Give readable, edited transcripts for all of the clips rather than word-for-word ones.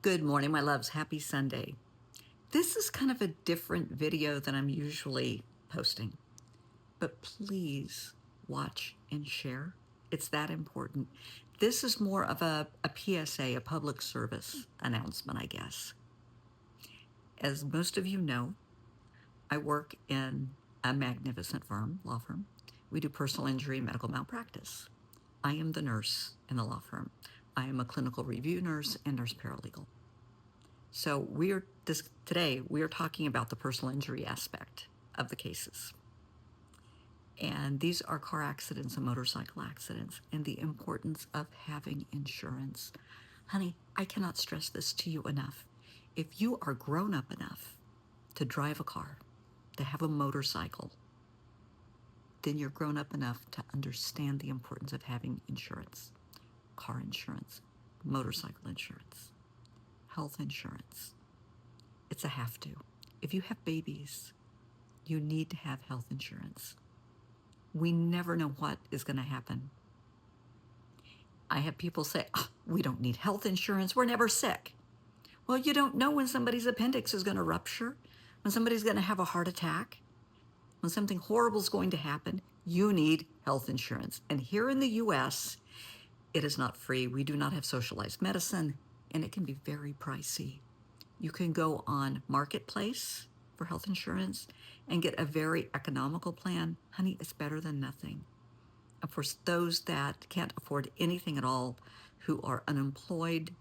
Good morning, my loves. Happy Sunday. This is kind of a different video than I'm usually posting, but please watch and share. It's that important. This is more of a PSA, a public service announcement, I guess. As most of you know, I work in a magnificent law firm. We do personal injury, medical malpractice. I am the nurse in the law firm. I am a clinical review nurse and nurse paralegal. So today we are talking about the personal injury aspect of the cases. And these are car accidents and motorcycle accidents and the importance of having insurance. Honey, I cannot stress this to you enough. If you are grown up enough to drive a car, to have a motorcycle, then you're grown up enough to understand the importance of having insurance, car insurance, motorcycle insurance, health insurance. It's a have to. If you have babies, you need to have health insurance. We never know what is going to happen. I have people say, we don't need health insurance. We're never sick. Well, you don't know when somebody's appendix is going to rupture, when somebody's going to have a heart attack, when something horrible is going to happen. You need health insurance. And here in the US, it is not free. We do not have socialized medicine, and it can be very pricey. You can go on Marketplace for health insurance and get a very economical plan. Honey, it's better than nothing. And for those that can't afford anything at all, who are unemployed,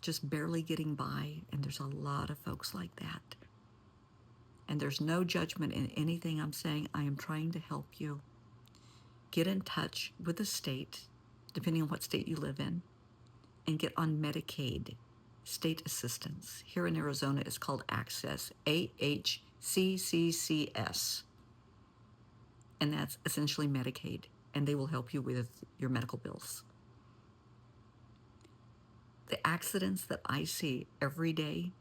just barely getting by, and there's a lot of folks like that. And there's no judgment in anything I'm saying. I am trying to help you. Get in touch with the state, depending on what state you live in, and get on Medicaid. State assistance. Here in Arizona, it's called Access, AHCCCS. And that's essentially Medicaid, and they will help you with your medical bills. The accidents that I see every day,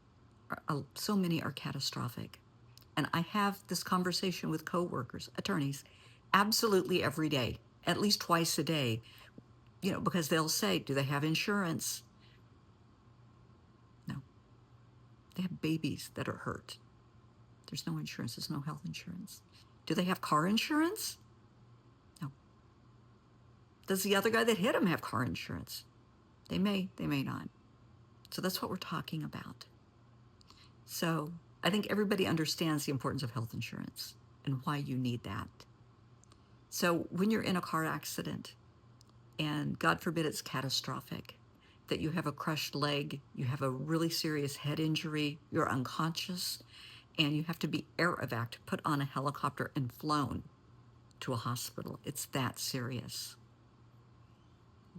so many are catastrophic. And I have this conversation with coworkers, attorneys, absolutely every day, at least twice a day, because they'll say, do they have insurance? No. They have babies that are hurt. There's no insurance. There's no health insurance. Do they have car insurance? No. Does the other guy that hit him have car insurance? They may not. So that's what we're talking about. So I think everybody understands the importance of health insurance and why you need that. So when you're in a car accident, and God forbid it's catastrophic, that you have a crushed leg, you have a really serious head injury, you're unconscious, and you have to be air evac, put on a helicopter and flown to a hospital. It's that serious.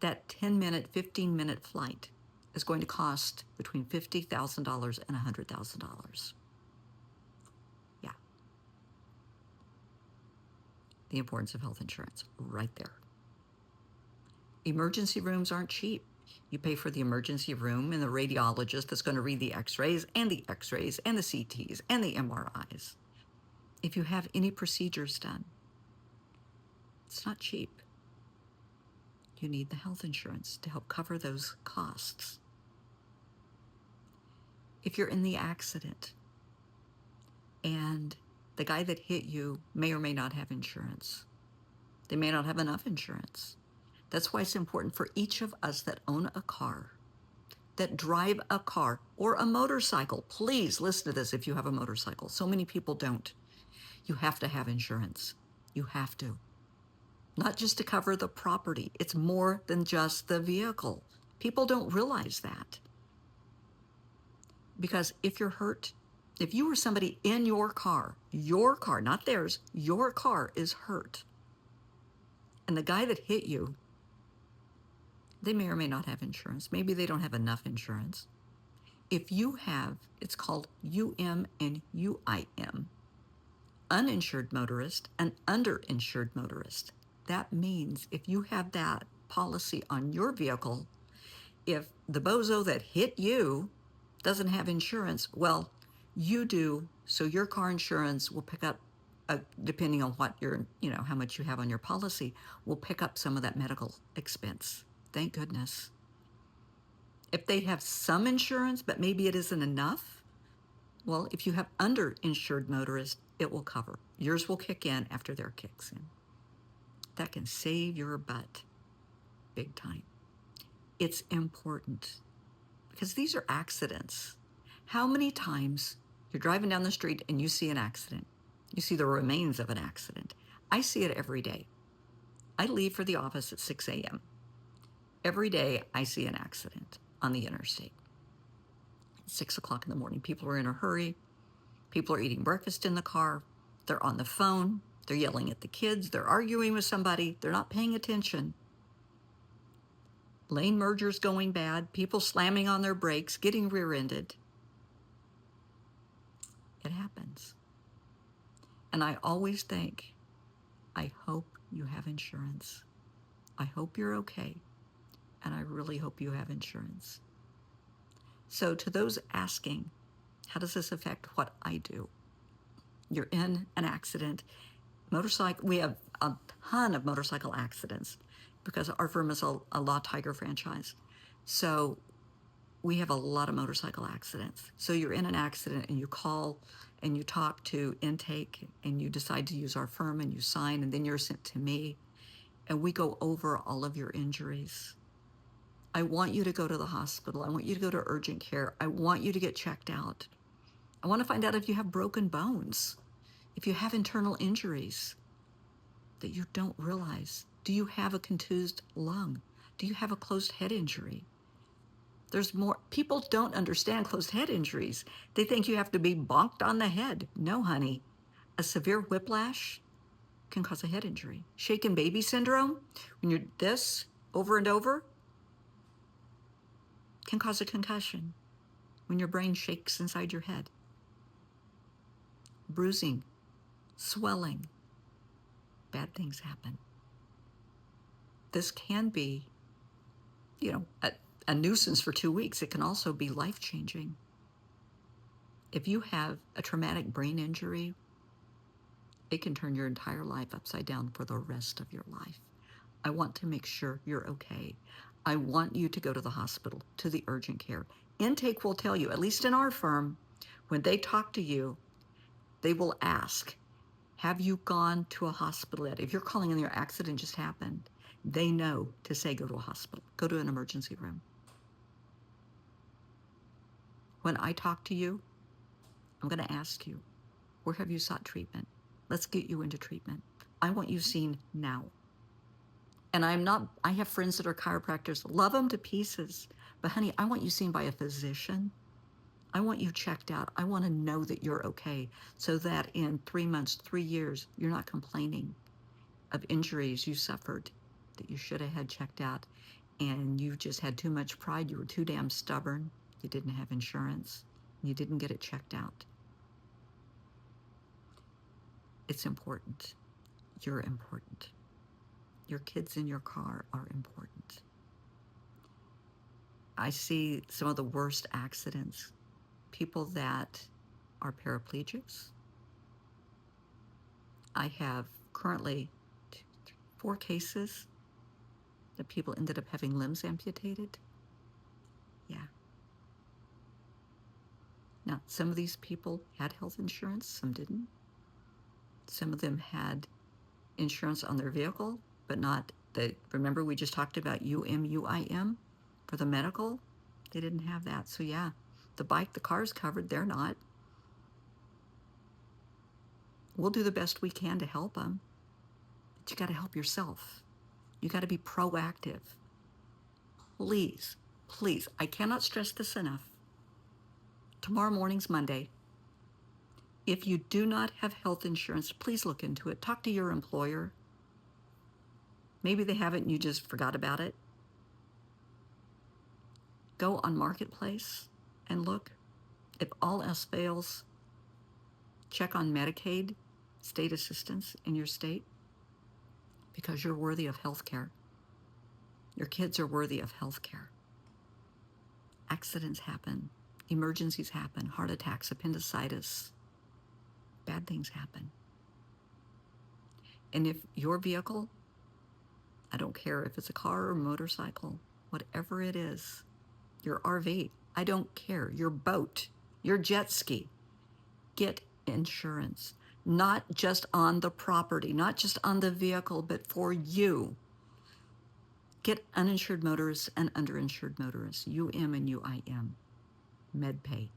That 10-minute, 15-minute flight is going to cost between $50,000 and $100,000. Yeah. The importance of health insurance right there. Emergency rooms aren't cheap. You pay for the emergency room and the radiologist that's going to read the x-rays and the CTs and the MRIs. If you have any procedures done, it's not cheap. You need the health insurance to help cover those costs. If you're in the accident and the guy that hit you may or may not have insurance, they may not have enough insurance. That's why it's important for each of us that own a car, that drive a car or a motorcycle. Please listen to this if you have a motorcycle. So many people don't. You have to have insurance. You have to. Not just to cover the property. It's more than just the vehicle. People don't realize that. Because if you're hurt, if you were somebody in your car, not theirs, your car is hurt, and the guy that hit you, they may or may not have insurance. Maybe they don't have enough insurance. If you have, it's called UM and UIM, uninsured motorist and underinsured motorist. That means if you have that policy on your vehicle, if the bozo that hit you doesn't have insurance, well, you do, so your car insurance will pick up, depending on what how much you have on your policy, will pick up some of that medical expense. Thank goodness. If they have some insurance, but maybe it isn't enough, well, if you have underinsured motorists, it will cover. Yours will kick in after their kicks in. That can save your butt big time. It's important because these are accidents. How many times you're driving down the street and you see an accident? You see the remains of an accident. I see it every day. I leave for the office at 6 a.m. Every day I see an accident on the interstate. 6 o'clock in the morning, people are in a hurry. People are eating breakfast in the car. They're on the phone. They're yelling at the kids. They're arguing with somebody. They're not paying attention. Lane mergers going bad. People slamming on their brakes, getting rear-ended. It happens. And I always think, I hope you have insurance. I hope you're okay. And I really hope you have insurance. So to those asking, how does this affect what I do? You're in an accident. We have a ton of motorcycle accidents because our firm is a Law Tiger franchise. So we have a lot of motorcycle accidents. So you're in an accident and you call and you talk to intake and you decide to use our firm and you sign, and then you're sent to me and we go over all of your injuries. I want you to go to the hospital. I want you to go to urgent care. I want you to get checked out. I want to find out if you have broken bones, if you have internal injuries that you don't realize. Do you have a contused lung? Do you have a closed head injury? There's more. People don't understand closed head injuries. They think you have to be bonked on the head. No, honey. A severe whiplash can cause a head injury. Shaken baby syndrome, when you're this over and over, can cause a concussion when your brain shakes inside your head. Bruising, swelling, bad things happen. This can be, a nuisance for 2 weeks. It can also be life-changing. If you have a traumatic brain injury, it can turn your entire life upside down for the rest of your life. I want to make sure you're okay. I want you to go to the hospital, to the urgent care. Intake will tell you, at least in our firm, when they talk to you, they will ask, have you gone to a hospital yet? If you're calling and your accident just happened, they know to say go to a hospital, go to an emergency room. When I talk to you, I'm going to ask you, where have you sought treatment? Let's get you into treatment. I want you seen now. And I have friends that are chiropractors, love them to pieces. But honey, I want you seen by a physician. I want you checked out. I want to know that you're okay so that in 3 months, 3 years, you're not complaining of injuries you suffered that you should have had checked out. And you just had too much pride. You were too damn stubborn. You didn't have insurance. You didn't get it checked out. It's important. You're important. Your kids in your car are important. I see some of the worst accidents. People that are paraplegics. I have currently 4 cases that people ended up having limbs amputated. Yeah. Now, some of these people had health insurance, some didn't. Some of them had insurance on their vehicle, but not remember we just talked about UMUIM for the medical? They didn't have that. So yeah, the bike, the car's covered, they're not. We'll do the best we can to help them, but you got to help yourself. You got to be proactive. Please, please, I cannot stress this enough. Tomorrow morning's Monday. If you do not have health insurance, please look into it. Talk to your employer. Maybe they have it and you just forgot about it. Go on Marketplace and look. If all else fails, check on Medicaid, state assistance in your state, because you're worthy of health care. Your kids are worthy of health care. Accidents happen, emergencies happen, heart attacks, appendicitis. Bad things happen. And if your vehicle, I don't care if it's a car or motorcycle, whatever it is, your RV, I don't care, your boat, your jet ski. Get insurance, not just on the property, not just on the vehicle, but for you. Get uninsured motorists and underinsured motorists, UM and UIM, MedPay.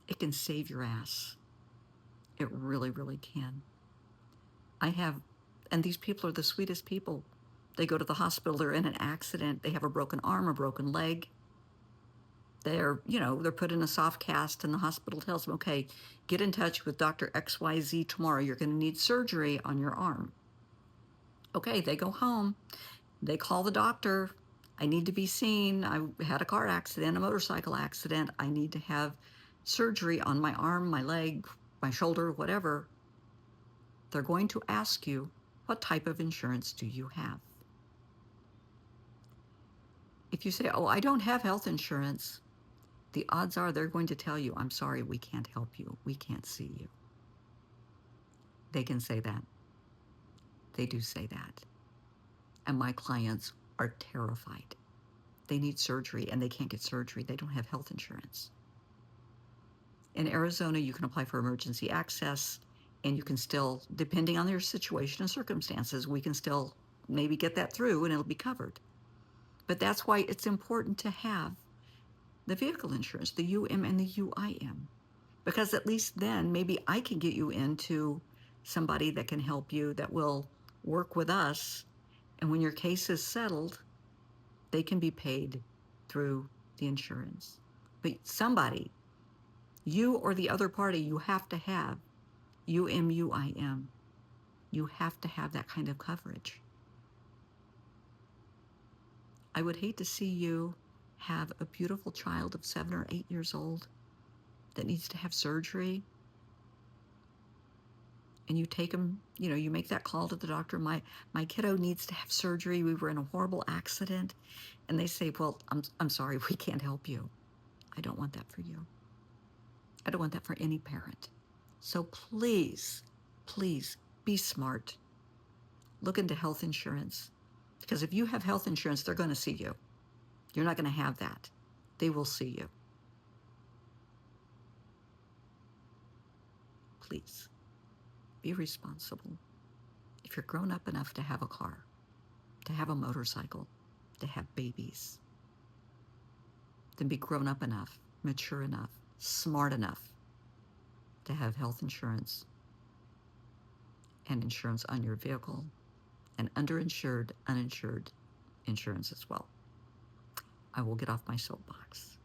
It can save your ass. It really, really can. And these people are the sweetest people. They go to the hospital, they're in an accident, they have a broken arm, a broken leg. They're put in a soft cast, and the hospital tells them, okay, get in touch with Dr. XYZ tomorrow. You're going to need surgery on your arm. Okay, they go home. They call the doctor. I need to be seen. I had a car accident, a motorcycle accident. I need to have surgery on my arm, my leg, my shoulder, whatever. They're going to ask you, what type of insurance do you have? If you say, oh, I don't have health insurance, the odds are they're going to tell you, I'm sorry, we can't help you. We can't see you. They can say that. They do say that. And my clients are terrified. They need surgery and they can't get surgery. They don't have health insurance. In Arizona, you can apply for emergency access, and you can still, depending on your situation and circumstances, we can still maybe get that through and it'll be covered. But that's why it's important to have the vehicle insurance, the UM and the UIM, because at least then maybe I can get you into somebody that can help you, that will work with us, and when your case is settled, they can be paid through the insurance. But somebody, you or the other party, you have to have UM, UIM. You have to have that kind of coverage. I would hate to see you have a beautiful child of 7 or 8 years old that needs to have surgery, and you take them, you make that call to the doctor, my kiddo needs to have surgery, we were in a horrible accident, and they say, well, I'm sorry, we can't help you. I don't want that for you. I don't want that for any parent. So please, please be smart. Look into health insurance, because if you have health insurance, they're going to see you. You're not going to have that. They will see you. Please be responsible. If you're grown up enough to have a car, to have a motorcycle, to have babies, then be grown up enough, mature enough, smart enough to have health insurance and insurance on your vehicle, and underinsured, uninsured insurance as well. I will get off my soapbox.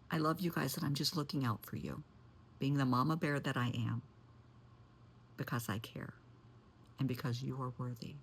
I love you guys, and I'm just looking out for you, being the mama bear that I am, because I care and because you are worthy.